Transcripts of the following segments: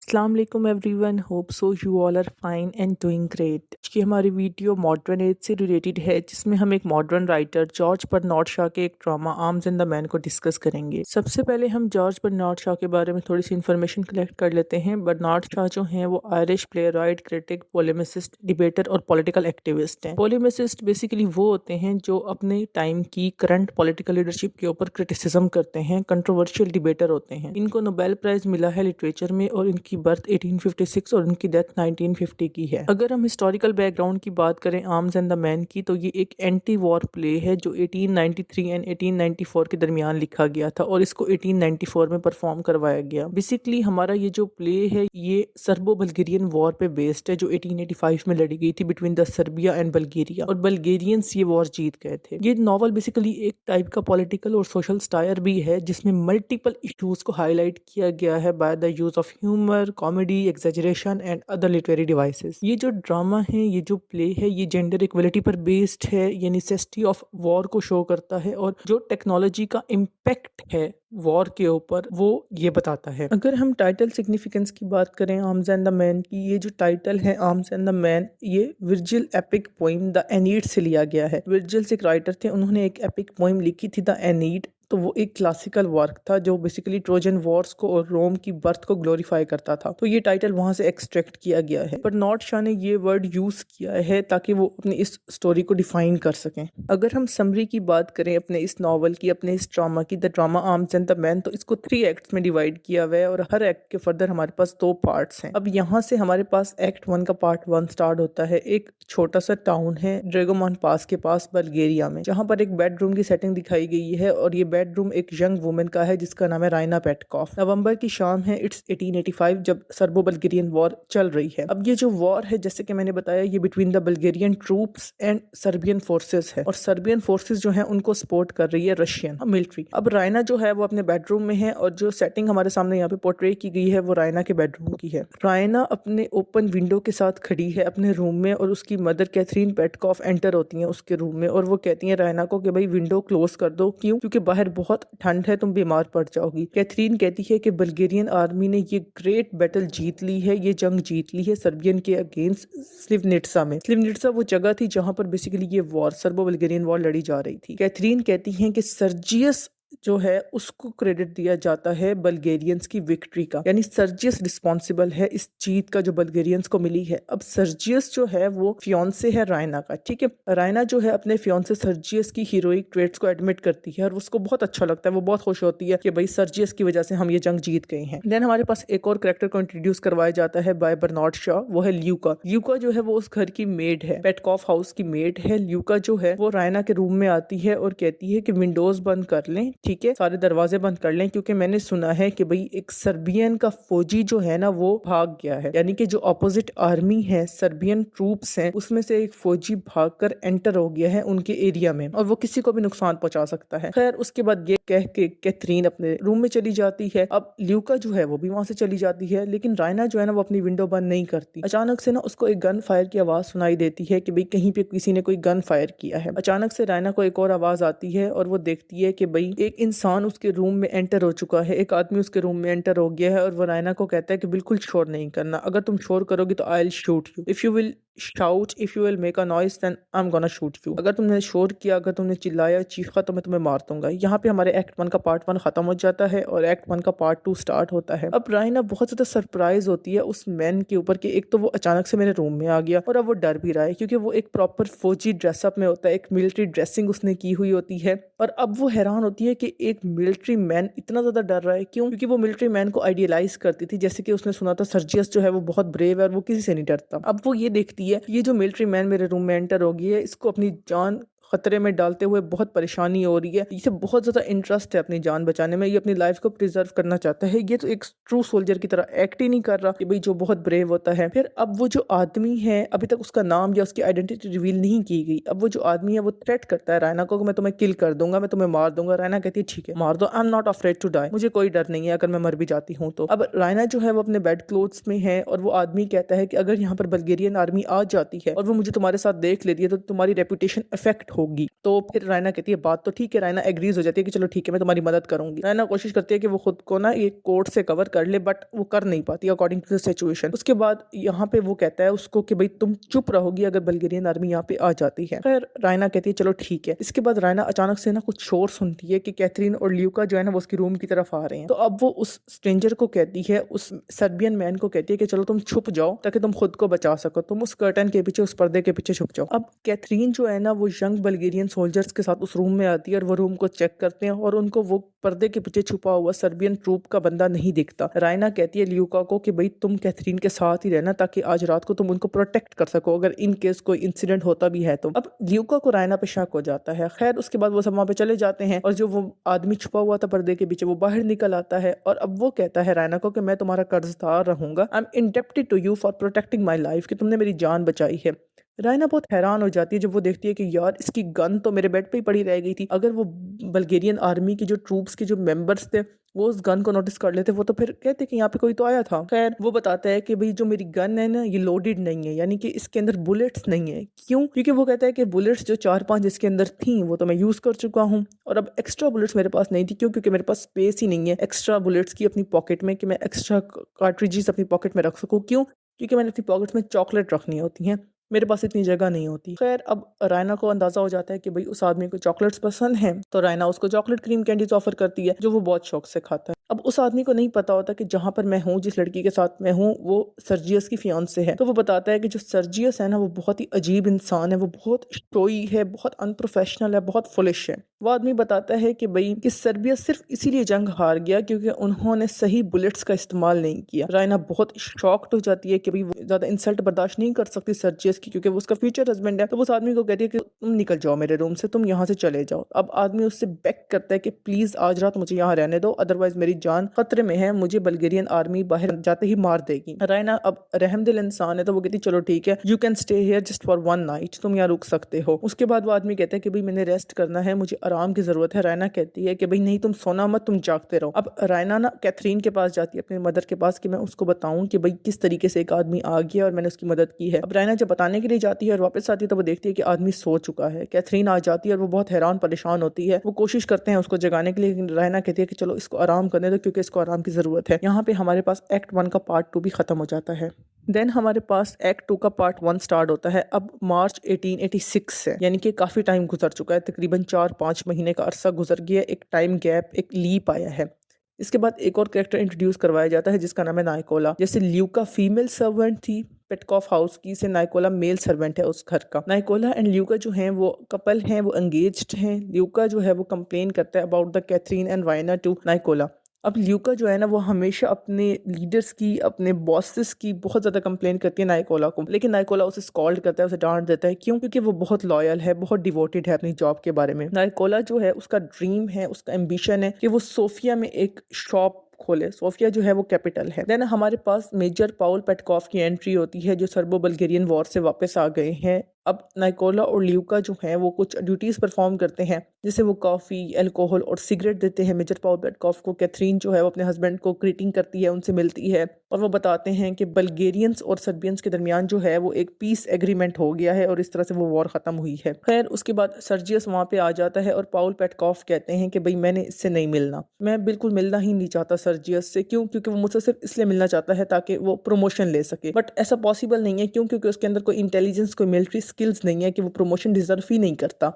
अस्सलाम वालेकुम everyone, hope so you all are fine and doing great. आज की हमारी वीडियो मॉडर्न एज से रिलेटेड है, जिसमें हम एक modern writer George Bernard Shaw के एक drama Arms and the Man को डिस्कस करेंगे। सबसे पहले हम जॉर्ज बर्नार्ड शॉ के बारे में थोड़ी सी इन्फॉर्मेशन कलेक्ट कर लेते हैं। बर्नार्ड शॉ जो हैं वो Irish playwright, critic, polemicist, debater और पॉलिटिकल एक्टिविस्ट हैं। पोलेमिसिस्ट बेसिकली वो होते हैं जो अपने टाइम की करंट पॉलिटिकल लीडरशिप के ऊपर क्रिटिसिज्म करते हैं। कंट्रोवर्शियल डिबेटर होते हैं। इनको नोबेल प्राइज मिला है लिटरेचर में और इनकी बर्थ 1856 और उनकी डेथ 1950 की है। अगर हम हिस्टोरिकल बैकग्राउंड की बात करें आर्म्स एंड द मैन की, तो ये एक एंटी वॉर प्ले है जो 1893 एंड 1894 के दरमियान लिखा गया था और इसको 1894 में परफॉर्म करवाया गया। बेसिकली हमारा ये जो प्ले है ये सर्बो बल्गेरियन वॉर पे बेस्ड है जो 1885 में लड़ी गई थी between the Serbia and Bulgaria, और बल्गेरियंस ये वॉर जीत गए थे। ये नॉवल बेसिकली एक टाइप का पॉलिटिकल और सोशल स्टायर भी है जिसमें मल्टीपल इश्यूज को हाईलाइट किया गया है by the use of humour, comedy, exaggeration and other literary devices. ये जो ड्रामा है, ये जो प्ले है, ये जेंडर इक्वलिटी पर बेस्ड है। ये नेसेसिटी ऑफ वॉर को शो करता है और जो टेक्नोलॉजी का इम्पैक्ट है वॉर के ऊपर वो ये बताता है। अगर हम टाइटल सिग्निफिकेंस की बात करें आर्म्स एंड द मैन की, ये जो टाइटल है आर्म्स एंड द मैन, ये विर्जिल एपिक पोइम द एनीड से लिया गया है। विर्जिल एक राइटर थे, उन्होंने एक एपिक पोइम लिखी थी द एनीड। तो वो एक क्लासिकल वर्क था जो बेसिकली ट्रोजन वॉर्स को और रोम की बर्थ को ग्लोरीफाई करता था। तो ये टाइटल वहां से एक्सट्रैक्ट किया गया है। बर्नार्ड शॉ ने ये वर्ड यूज किया है ताकि वो अपनी इस स्टोरी को डिफाइन कर सकें। अगर हम समरी की बात करें अपने इस नॉवल की, अपने इस ड्रामा की, the drama Arms and the man, तो इसको 3 एक्ट्स में डिवाइड किया हुआ है और हर एक्ट के फर्दर हमारे पास 2 पार्ट्स हैं। अब यहाँ से हमारे पास एक्ट 1 का पार्ट 1 स्टार्ट होता है। एक छोटा सा टाउन है ड्रैगोमॉन पास के पास बल्गेरिया में, जहाँ पर एक बेडरूम की सेटिंग दिखाई गई है और ये बेडरूम एक यंग वुमेन का है जिसका नाम है राइना पेटकॉफ। नवंबर की शाम है, इट्स 1885, जब सर्बो बल्गेरियन वॉर चल रही है। अब ये जो वॉर है, जैसे कि मैंने बताया, ये between the Bulgarian troops and Serbian forces है और सर्बियन फोर्सेस जो है उनको सपोर्ट कर रही है रशियन मिलिट्री। अब राइना जो है वो अपने बेडरूम में है और जो सेटिंग हमारे सामने यहाँ पे पोर्ट्रे की गई है वो राइना के बेडरूम की है। राइना अपने ओपन विंडो के साथ खड़ी है अपने रूम में और उसकी मदर कैथरीन पेटकॉफ एंटर होती है उसके रूम में और वो कहती है राइना को कि भाई विंडो क्लोज कर दो। क्यों? क्योंकि बाहर बहुत ठंड है, तुम बीमार पड़ जाओगी। कैथरीन कहती है कि बल्गेरियन आर्मी ने ये ग्रेट बैटल जीत ली है, ये जंग जीत ली है सर्बियन के अगेंस्ट स्लिवनिट्सा में। स्लिवनिट्सा वो जगह थी जहां पर बेसिकली ये वॉर, सर्बो बल्गेरियन वॉर लड़ी जा रही थी। कैथरीन कहती है कि सर्जियस जो है उसको क्रेडिट दिया जाता है बल्गेरियंस की विक्ट्री का, यानी सर्जियस रिस्पॉन्सिबल है इस जीत का जो बल्गेरियंस को मिली है। अब सर्जियस जो है वो फियोंसे है राइना का, ठीक है। राइना जो है अपने फियोंसे सर्जियस की हीरोइक ट्रेट्स को एडमिट करती है और उसको बहुत अच्छा लगता है, वो बहुत खुश होती है कि भाई सर्जियस की वजह से हम ये जंग जीत गए हैं। देन हमारे पास एक और कैरेक्टर को इंट्रोड्यूस करवाया जाता है बाय बर्नार्ड शॉ, वो है ल्यूका। ल्यूका जो है वो उस घर की मेड है, पेटकॉफ हाउस की मेड है। ल्यूका जो है वो राइना के रूम में आती है और कहती है कि विंडोज बंद कर लें, ठीक है, सारे दरवाजे बंद कर लें, क्योंकि मैंने सुना है कि भाई एक सर्बियन का फौजी जो है ना वो भाग गया है, यानी कि जो अपोजिट आर्मी है, सर्बियन ट्रूप्स हैं, उसमें से एक फौजी भागकर एंटर हो गया है उनके एरिया में और वो किसी को भी नुकसान पहुंचा सकता है। खैर उसके बाद ये कह के कैथरीन अपने रूम में चली जाती है। अब ल्यूका जो है वो भी वहां से चली जाती है, लेकिन राइना जो है ना वो अपनी विंडो बंद नहीं करती। अचानक से ना उसको एक गन फायर की आवाज सुनाई देती है कि भाई कहीं पे किसी ने कोई गन फायर किया है। अचानक से राइना को एक और आवाज आती है और वो देखती है कि भाई एक इंसान उसके रूम में एंटर हो चुका है, एक आदमी उसके रूम में एंटर हो गया है और वो राइना को कहता है कि बिल्कुल शोर नहीं करना, अगर तुम शोर करोगी तो I will shoot you, if you will shout, if you will make a noise then I am gonna shoot you. अगर तुमने शोर किया, अगर तुमने चिल्लाया, चीखा, तो मैं तुम्हें मार दूंगा। यहाँ पे हमारे एक्ट 1 का पार्ट 1 खत्म हो जाता है और एक्ट 1 का पार्ट 2 स्टार्ट होता है। अब राइना बहुत ज्यादा सरप्राइज होती है उस मैन के ऊपर कि एक तो वो अचानक से मेरे रूम में आ गया और अब वो डर भी रहा है क्योंकि वो एक प्रॉपर फौजी ड्रेसअप में होता है, एक मिलिट्री ड्रेसिंग उसने की हुई होती है। और अब वो हैरान होती है कि एक मिलिट्री मैन इतना ज्यादा डर रहा है। क्यों? क्योंकि वो मिलिट्री मैन को आइडियलाइज करती थी, जैसे कि उसने सुना था सर्जियस जो है वो बहुत ब्रेव है और वो किसी से नहीं डरता। अब वो ये देखती है ये जो मिलिट्री मैन मेरे रूम में एंटर हो गई है, इसको अपनी जान खतरे में डालते हुए बहुत परेशानी हो रही है, इसे बहुत ज्यादा इंटरेस्ट है अपनी जान बचाने में, ये अपनी लाइफ को प्रिजर्व करना चाहता है। ये तो एक ट्रू सोल्जर की तरह एक्ट ही नहीं कर रहा कि भाई जो बहुत ब्रेव होता है। फिर अब वो जो आदमी है, अभी तक उसका नाम या उसकी आइडेंटिटी रिवील नहीं की गई, अब वो जो आदमी है वो थ्रेट करता है रायना को कि मैं तुम्हें किल कर दूंगा, मैं तुम्हें मार दूंगा। रायना कहती है ठीक है मार दो, I am not afraid to die, मुझे कोई डर नहीं है अगर मैं मर भी जाती हूँ तो। अब रायना जो है वो अपने बेड क्लोथ्स में है और वो आदमी कहता है कि अगर यहाँ पर बल्गेरियन आर्मी आ जाती है और वो मुझे तुम्हारे साथ देख लेती है तो तुम्हारी रेपुटेशन अफेक्ट होगी। तो फिर रायना कहती है बात तो ठीक है, रायना एग्रीज हो जाती है कि चलो ठीक है मैं तुम्हारी मदद करूंगी। रायना कोशिश करती है कि वो खुद को ना एक कोर्ट से कवर कर ले, बट वो कर नहीं पाती अकॉर्डिंग टू द सिचुएशन। उसके बाद यहाँ पे वो कहता है उसको कि भाई तुम चुप रहोगी अगर बल्गेरियन आर्मी यहाँ पे आ जाती है। खैर रायना कहती है चलो ठीक है। इसके बाद रायना अचानक से ना कुछ शोर सुनती है कि कैथरीन और ल्यूका जो है ना वो उसकी रूम की तरफ आ रहे हैं। तो अब वो उस स्ट्रेंजर को कहती है, उस सर्बियन मैन को कहती है कि चलो तुम छुप जाओ ताकि तुम खुद को बचा सको, तुम उस कर्टन के पीछे, उस पर्दे के पीछे छुप जाओ। अब कैथरीन जो है ना वो यंग बल्गेरियन सोल्जर्स के साथ उस रूम में आती है और वो रूम को चेक करते हैं और उनको वो पर्दे के पीछे छुपा हुआ सर्बियन ट्रूप का बंदा नहीं दिखता। रायना कहती है ल्यूका को कि भाई तुम कैथरीन के साथ ही रहना ताकि आज रात को तुम उनको प्रोटेक्ट कर सको अगर इन केस कोई इंसिडेंट होता भी है तो। अब ल्यूका को रायना पे शक हो जाता है। खैर उसके बाद वो सब वहां पे चले जाते हैं और जो वो आदमी छुपा हुआ था पर्दे के पीछे वो बाहर निकल आता है और अब वो कहता है रायना को कि मैं तुम्हारा कर्जदार रहूंगा, I am indebted to you for protecting my life, कि तुमने मेरी जान बचाई है। रायना बहुत हैरान हो जाती है जब वो देखती है कि यार इसकी गन तो मेरे बेड पे ही पड़ी रह गई थी। अगर वो बल्गेरियन आर्मी की जो ट्रूप्स के जो मेंबर्स थे वो उस गन को नोटिस कर लेते वो तो फिर कहते कि यहाँ पे कोई तो आया था। खैर वो बताता है कि भाई जो मेरी गन है ना ये लोडेड नहीं है, यानी कि इसके अंदर बुलेट्स नहीं है। क्यों? क्योंकि वो कहता है कि बुलेट्स जो 4-5 इसके अंदर थी वो तो मैं यूज कर चुका हूँ और अब एक्स्ट्रा बुलेट्स मेरे पास नहीं थी। क्यों? क्योंकि मेरे पास स्पेस ही नहीं है एक्स्ट्रा बुलेट्स की अपनी पॉकेट में कि मैं एक्स्ट्रा कार्ट्रिजेस अपनी पॉकेट में रख सकूँ। क्यों? क्योंकि मैंने अपनी पॉकेट्स में चॉकलेट रखनी होती हैं, मेरे पास इतनी जगह नहीं होती। खैर अब रायना को अंदाजा हो जाता है कि भाई उस आदमी को चॉकलेट्स पसंद हैं, तो रायना उसको चॉकलेट क्रीम कैंडीज ऑफर करती है जो वो बहुत शौक से खाता है। अब उस आदमी को नहीं पता होता कि जहां पर मैं हूँ, जिस लड़की के साथ मैं हूँ, वो सर्जियस की फियांसे है। तो वो बताता है कि जो सर्जियस है ना वो बहुत ही अजीब इंसान है, वो बहुत शोई है, बहुत अनप्रोफेशनल है, बहुत फुलिश है। वो आदमी बताता है कि भाई कि सर्बिया सिर्फ इसीलिए जंग हार गया क्योंकि उन्होंने सही बुलेट्स का इस्तेमाल नहीं किया। रायना बहुत शॉक्ड हो जाती है कि भाई वो ज्यादा इंसल्ट बर्दाश्त नहीं कर सकती सर्जियस की क्योंकि वो उसका फ्यूचर हस्बैंड है। तो उस आदमी को कहती है कि तुम निकल जाओ मेरे रूम से, तुम यहाँ से चले जाओ। अब आदमी उससे बेक करता है कि प्लीज आज रात मुझे यहाँ रहने दो, अदरवाइज मेरी जान खतरे में है, मुझे बल्गेरियन आर्मी बाहर जाते ही मार देगी। रायना अब रहमदिल इंसान है तो वो कहती चलो ठीक है, you can stay here just for 1 night, तुम यहाँ रुक सकते हो। उसके बाद वो आदमी कहता है कि भाई मैंने रेस्ट करना है, मुझे आराम की जरूरत है। रायना कहती है कि भाई नहीं तुम सोना मत, तुम जागते रहो। अब रायना ना कैथरीन के पास जाती है, अपनी मदर के पास, कि मैं उसको बताऊं कि भाई किस तरीके से एक आदमी आ गया और मैंने उसकी मदद की है। अब रायना जब बताने के लिए जाती है और वापस आती है तो वो देखती है कि आदमी सो चुका है। कैथरीन आ जाती है और वो बहुत हैरान परेशान होती है। वो कोशिश करते हैं उसको जगाने के लिए, लेकिन रायना कहती है कि चलो इसको आराम करने दो क्योंकि इसको आराम की जरूरत है। यहाँ पे हमारे पास एक्ट 1 का पार्ट 2 भी खत्म हो जाता है। देन हमारे पास एक्ट 2 का पार्ट 1 स्टार्ट होता है। अब मार्च 1886 से, यानी कि काफी टाइम गुजर चुका है, तकरीबन 4-5 महीने का अरसा गुजर गया, एक टाइम गैप, एक लीप आया है। इसके बाद एक और कैरेक्टर इंट्रोड्यूस करवाया जाता है जिसका नाम है नाइकोला। जैसे ल्यूका फीमेल सर्वेंट थी पेटकॉफ हाउस की, से नाइकोला मेल सर्वेंट है उस घर का। नाइकोला एंड ल्यूका जो हैं वो कपल हैं, वो एंगेज्ड हैं। ल्यूका जो है वो कंप्लेन करता है about the Catherine and Raina to Nicola. अब ल्यूका जो है ना वो हमेशा अपने लीडर्स की, अपने बॉसेस की बहुत ज़्यादा कंप्लेन करती है नाइकोला को, लेकिन नाइकोला उसे स्कॉल्ड करता है, उसे डांट देता है। क्यों? क्योंकि वो बहुत लॉयल है, बहुत डिवोटेड है अपनी जॉब के बारे में। नाइकोला जो है उसका ड्रीम है, उसका एम्बिशन है कि वो सोफिया में एक शॉप खोले। सोफिया जो है वो कैपिटल है। देन हमारे पास मेजर पाउल पेटकॉफ की एंट्री होती है जो सर्बो बल्गेरियन वॉर से वापस आ गए हैं। अब नाइकोला और ल्यूका जो हैं वो कुछ ड्यूटीज परफॉर्म करते हैं, जैसे वो कॉफी, अल्कोहल और सिगरेट देते हैं मेजर पाउल पेटकॉफ को। कैथरीन जो है वो अपने हस्बैंड को ग्रीटिंग करती है, उनसे मिलती है और वो बताते हैं कि बल्गेरियंस और सर्बियंस के दरमियान जो है वो एक पीस एग्रीमेंट हो गया है और इस तरह से वो वॉर खत्म हुई है। खैर उसके बाद सर्जियस वहाँ पे आ जाता है और पाउल पेटकॉफ कहते हैं कि भाई मैंने इससे नहीं मिलना, मैं बिल्कुल मिलना ही नहीं चाहता सर्जियस से। क्यों? क्योंकि वो मुझसे सिर्फ इसलिए मिलना चाहता है ताकि वो प्रमोशन ले सके, बट ऐसा पॉसिबल नहीं है। क्यों? क्योंकि उसके अंदर कोई इंटेलिजेंस, कोई मिलिट्री स्किल्स नहीं है कि वो प्रमोशन डिजर्व ही नहीं करता।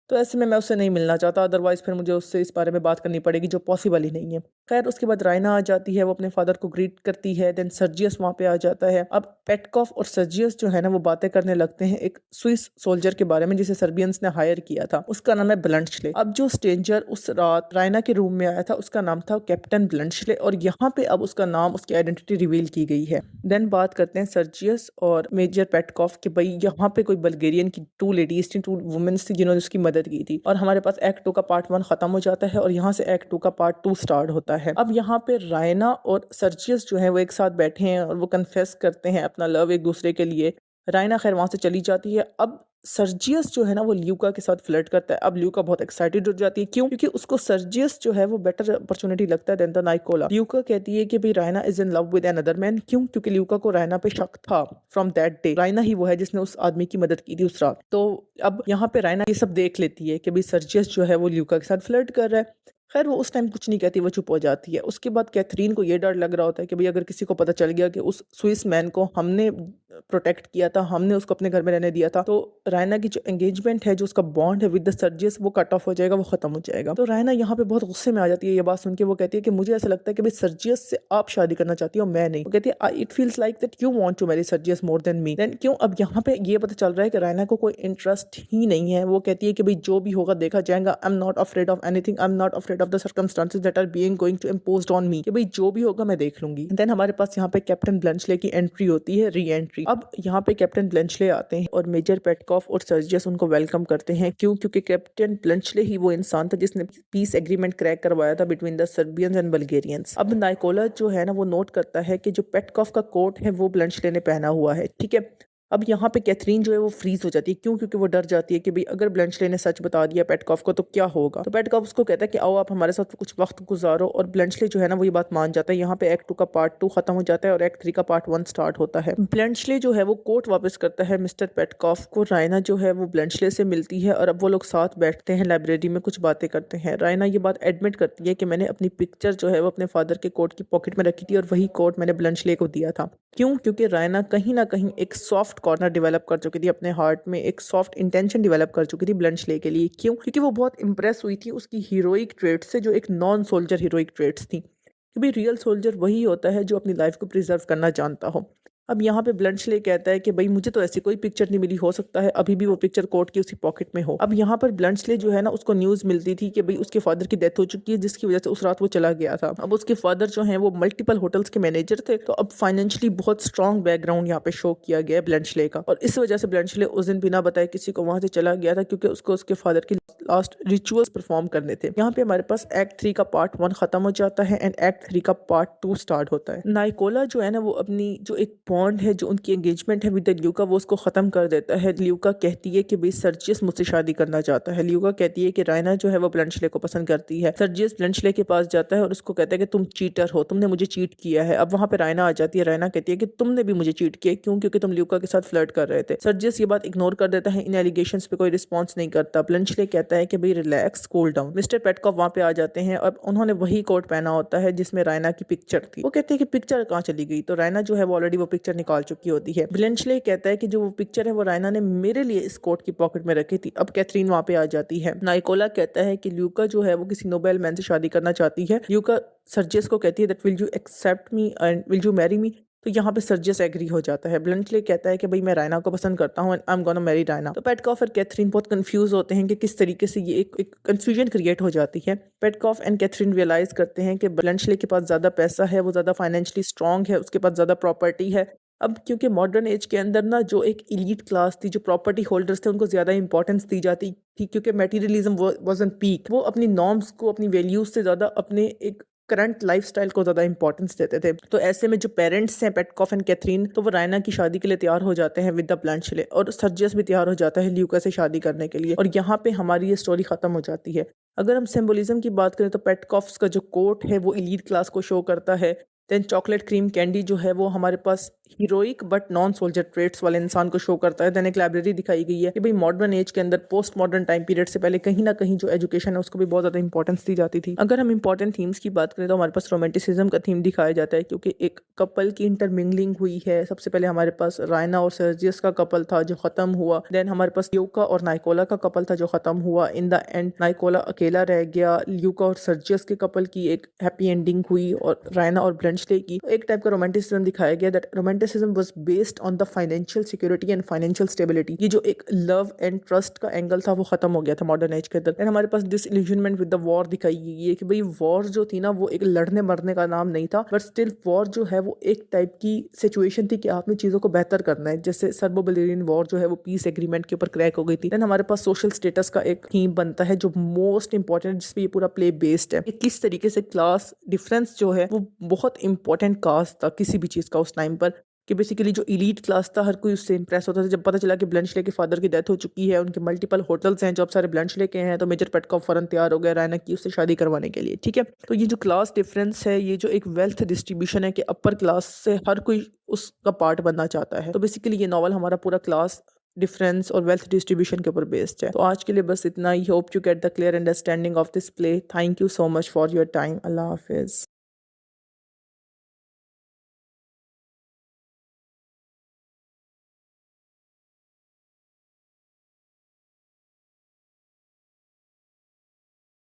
तो ऐसे में मैं उससे नहीं मिलना चाहता, अदरवाइज फिर मुझे उससे इस बारे में बात करनी पड़ेगी जो पॉसिबल ही नहीं है। खैर उसके बाद रायना आ जाती है, वो अपने फादर को ग्रीट करती है। देन सर्जियस वहाँ पे आ जाता है। अब पेटकॉफ और सर्जियस जो है ना वो बातें करने लगते हैं एक स्विस सोल्जर के बारे में जिसे सर्बियंस ने हायर किया था, उसका नाम है ब्लंटशले। अब जो स्ट्रेंजर उस रात रायना के रूम में आया था उसका नाम था कैप्टन ब्लंटशले और यहाँ पे अब उसका नाम, उसकी आइडेंटिटी रिवील की गई है। देन बात करते हैं सर्जियस और मेजर पेटकॉफ के, भाई यहाँ पे कोई बल्गेरियन की 2 लेडीज थी, 2 वुमेन्स थी जिन्होंने उसकी मदद की थी। और हमारे पास एक्ट 2 का पार्ट 1 खत्म हो जाता है और यहाँ से एक्ट 2 का पार्ट 2 स्टार्ट होता है। अब यहाँ पे रायना और सर्जियस जो है वो एक साथ बैठे हैं और वो कन्फेस करते हैं अपना लव एक दूसरे के लिए। रायना खैर वहां से चली जाती है। अब सर्जियस जो है ना वो ल्यूका के साथ फ्लर्ट करता है। अब ल्यूका बहुत एक्साइटेड हो जाती है, क्यों? क्योंकि उसको सर्जियस जो है वो बेटर अपॉर्चुनिटी लगता है देन द नाइकोला। ल्यूका कहती है कि भाई Raina is in love with another man, क्यों? क्योंकि ल्यूका को रायना पे शक था फ्रॉम दैट डे। रायना ही वो है जिसने उस आदमी की मदद की थी उस रात। तो अब यहाँ पे रायना ये सब देख लेती है कि भाई सर्जियस जो है वो ल्यूका के साथ फ्लर्ट कर रहा है। खैर वो उस टाइम कुछ नहीं कहती, वो चुप हो जाती है। उसके बाद कैथरीन को ये डर लग रहा होता है कि भाई अगर किसी को पता चल गया कि उस स्विस मैन को हमने प्रोटेक्ट किया था, हमने उसको अपने घर में रहने दिया था, तो रायना की जो एंगेजमेंट है, जो उसका बॉन्ड है विद द सर्जियस, वो कट ऑफ हो जाएगा, वो खत्म हो जाएगा। तो रायना यहाँ पे बहुत गुस्से में आ जाती है ये बात सुन के। वो कहती है कि मुझे ऐसा लगता है कि भाई सर्जियस से आप शादी करना चाहती हो, मैं नहीं। वो कहती है it feels like that you want to marry Sergius more than me. Then क्यों? अब यहाँ पे ये पता चल रहा है कि रायना को कोई इंटरेस्ट ही नहीं है। वो कहती है कि भाई जो भी होगा देखा जाएगा, I am not afraid of anything, I am not afraid of the circumstances that are being going to imposed on me, कि भाई जो भी होगा मैं देख लूंगी। देन हमारे पास यहाँ पे कैप्टन ब्लंचले की एंट्री होती है, री एंट्री। अब यहाँ पे कैप्टन ब्लंचले आते हैं और मेजर पेटकॉफ और सर्जियस उनको वेलकम करते हैं। क्यों? क्योंकि कैप्टन ब्लंचले ही वो इंसान था जिसने पीस एग्रीमेंट क्रैक करवाया था बिटवीन द सर्बियंस एंड बल्गेरियंस। अब नाइकोला जो है ना वो नोट करता है कि जो पेटकॉफ का कोट है वो ब्लंचले ने पहना हुआ है, ठीक है। अब यहाँ पे कैथरीन जो है वो फ्रीज हो जाती है। क्यों? क्योंकि वो डर जाती है कि भाई अगर ब्लंचले ने सच बता दिया पेटकॉफ को तो क्या होगा। तो पेटकॉफ उसको कहता है कि आओ आप हमारे साथ कुछ वक्त गुजारो, और ब्लंचले जो है ना वो ये बात मान जाता है। यहाँ पे एक्ट 2 का पार्ट 2 खत्म हो जाता है और एक्ट 3 का पार्ट 1 स्टार्ट होता है। ब्लंचले जो है वो कोट वापस करता है मिस्टर पेटकॉफ को। रायना जो है वो ब्लंचले से मिलती है और अब वो लोग साथ बैठते हैं, लाइब्रेरी में कुछ बातें करते हैं। रायना ये बात एडमिट करती है कि मैंने अपनी पिक्चर जो है वो अपने फादर के कोट की पॉकेट में रखी थी और वही कोट मैंने ब्लंचले को दिया था। क्यों? क्योंकि रायना कहीं ना कहीं एक सॉफ्ट कॉर्नर डेवलप कर चुकी थी अपने हार्ट में, एक सॉफ्ट इंटेंशन डेवलप कर चुकी थी ब्लंचले के लिए। क्यों? क्योंकि वो बहुत इंप्रेस हुई थी उसकी हीरोइक ट्रेट्स से, जो एक नॉन सोल्जर हीरोइक ट्रेट्स थी। कि भाई रियल सोल्जर वही होता है जो अपनी लाइफ को प्रिजर्व करना जानता हो। अब यहाँ पे ब्लंचले कहता है कि भाई मुझे तो ऐसी कोई पिक्चर नहीं मिली, हो सकता है अभी भी वो पिक्चर कोर्ट की उसी पॉकेट में हो। अब यहाँ पर ब्लंचले जो है ना उसको न्यूज़ मिलती थी कि भाई उसके फादर की डेथ हो चुकी है, जिसकी वजह से उस रात वो चला गया था। अब उसके फादर जो हैं वो मल्टीपल होटल्स के मैनेजर थे, तो अब फाइनेंशियली बहुत स्ट्रॉन्ग बैकग्राउंड यहाँ पे शो किया गया है ब्लंचले का, और इस वजह से ब्लंचले उस दिन बिना बताए किसी को वहां से चला गया था, क्योंकि उसको उसके फादर की लास्ट रिचुअल्स परफॉर्म करने थे। यहाँ पे हमारे पास एक्ट 3 का पार्ट 1 खत्म हो जाता है एंड एक्ट 3 का पार्ट 2 स्टार्ट होता है। नाइकोला जो है ना वो अपनी जो एक बॉन्ड है, जो उनकी एंगेजमेंट है विद ल्यूका, वो उसको खत्म कर देता है। ल्यूका कहती है कि भाई सर्जियस मुझसे शादी करना चाहता है। ल्यूका कहती है कि रायना जो है वो ब्लंचले को पसंद करती है। सर्जियस ब्लंचले के पास जाता है और उसको कहता है कि तुम चीटर हो, तुमने मुझे चीट किया है। अब वहां पे रायना आ जाती है। रायना कहती है कि तुमने भी मुझे चीट किया। क्यों? क्योंकि तुम ल्यूका के साथ फ्लर्ट कर रहे थे। सर्जियस ये बात इग्नोर कर देता है, इन एलिगेशंस पे कोई रिस्पॉन्स नहीं करता। ब्लंचले कहता है कि भाई relax, cool down. Mister Petkoff वहां पे आ जाते हैं। अब उन्होंने वही कोट पहना होता है जिसमें रायना की पिक्चर थी। वो कहते हैं कि पिक्चर कहाँ चली गई, तो रायना जो है वो ऑलरेडी वो पिक्चर निकाल चुकी होती है। ब्लंचले कहता है कि जो वो पिक्चर है वो रायना ने मेरे लिए इस कोट की पॉकेट में रखी थी। अब कैथरीन वहां पे आ जाती है। नाइकोला कहता है कि ल्यूका जो है वो किसी नोबेल मैन से शादी करना चाहती है। ल्यूका सर्जियस को कहती है that will you accept me and will you marry me, तो यहाँ पे सर्जियस एग्री हो जाता है। ब्लंचले कहता है कि भाई मैं रायना को पसंद करता हूँ and I am gonna marry Raina. तो पेटकॉफ और कैथरीन बहुत कंफ्यूज होते हैं कि किस तरीके से ये एक कंफ्यूजन क्रिएट हो जाती है। पेटकॉफ एंड कैथरीन रियलाइज करते हैं कि ब्लंचले के पास ज्यादा पैसा है, वो ज्यादा फाइनेंशियली स्ट्रांग है, उसके पास ज्यादा प्रॉपर्टी है। अब क्योंकि मॉडर्न एज के अंदर ना जो एक इलीट क्लास थी, जो प्रॉपर्टी होल्डर्स थे, उनको ज्यादा इंपॉर्टेंस दी जाती थी, क्योंकि मटेरियलिज्म वाज ऑन पीक। वो अपनी नॉर्म्स को, अपनी वैल्यूज से ज्यादा अपने एक करंट लाइफस्टाइल को ज्यादा इंपॉर्टेंस देते थे। तो ऐसे में जो पेरेंट्स हैं पेटकॉफ एंड कैथरीन, तो वो रायना की शादी के लिए तैयार हो जाते हैं विद द ब्लंचले, और सर्जियस भी तैयार हो जाता है ल्यूका से शादी करने के लिए। और यहाँ पे हमारी ये स्टोरी खत्म हो जाती है। अगर हम सिंबोलिज्म की बात करें तो पेटकॉफ का जो कोट है वो इलीट क्लास को शो करता है। देन चॉकलेट क्रीम कैंडी जो है वो हमारे पास heroic but non soldier traits वाले इंसान को शो करता है। देन एक लाइब्रेरी दिखाई गई है कि भाई मॉडर्न एज के अंदर, पोस्ट मॉडर्न टाइम पीरियड से पहले कहीं ना कहीं जो एजुकेशन है उसको भी बहुत ज्यादा इंपॉर्टेंस दी जाती थी। अगर हम इंपॉर्टेंट थीम्स की बात करें तो हमारे पास रोमांटिसिज्म का थीम दिखाया जाता है, क्योंकि एक कपल की इंटरमिंगलिंग हुई है। सबसे पहले हमारे पास रायना और सर्जियस का कपल था जो खत्म हुआ। देन हमारे पास ल्यूका और नाइकोला का कपल था जो खत्म हुआ। इन द एंड नाइकोला अकेला रह गया। ल्यूका और सर्जियस के कपल की एक हैप्पी एंडिंग हुई, और रायना और ब्लंचले की एक टाइप का रोमांटिसिज्म दिखाया गया। That romanticism was based on the financial security and financial stability. ये जो एक लव एंड ट्रस्ट का एंगल था वो खत्म हो गया था मॉडर्न एज के अंदर। देन हमारे पास डिसइल्यूजनमेंट विद द वॉर दिखाई गई है कि भाई वॉर जो थी ना वो एक लड़ने मरने का नाम नहीं था, बट स्टिल वॉर जो है वो एक टाइप की सिचुएशन थी कि आपने चीजों को बेहतर करना है। जैसे सर्बो बल्गेरियन वॉर जो है वो पीस एग्रीमेंट के ऊपर क्रैक हो गई थी। देन हमारे पास सोशल स्टेटस का एक थीम बनता है जो मोस्ट इंपॉर्टेंट, जिसपे ये पूरा प्ले बेस्ड है। किस तरीके से क्लास डिफरेंस जो है वो बहुत इंपॉर्टेंट काज था किसी भी चीज का उस टाइम पर। कि बेसिकली जो इलीट क्लास था हर कोई उससे इंप्रेस होता था। जब पता चला कि ब्लैंचले के फादर की डेथ हो चुकी है, उनके मल्टीपल होटल्स हैं जो अब सारे ब्लैंचले के हैं, तो मेजर पेटकॉफ फ़ौरन तैयार हो गया रायना की उससे शादी करवाने के लिए। ठीक है, तो ये जो क्लास डिफरेंस है, ये जो एक वेल्थ डिस्ट्रीब्यूशन है कि अपर क्लास से हर कोई उसका पार्ट बनना चाहता है, तो बेसिकली ये नॉवल हमारा पूरा क्लास डिफरेंस और वेल्थ डिस्ट्रीब्यूशन के ऊपर बेस्ड है। तो आज के लिए बस इतना ही। Hope you get the clear understanding of this play. Thank you so much for your time. अल्लाह हाफिज़।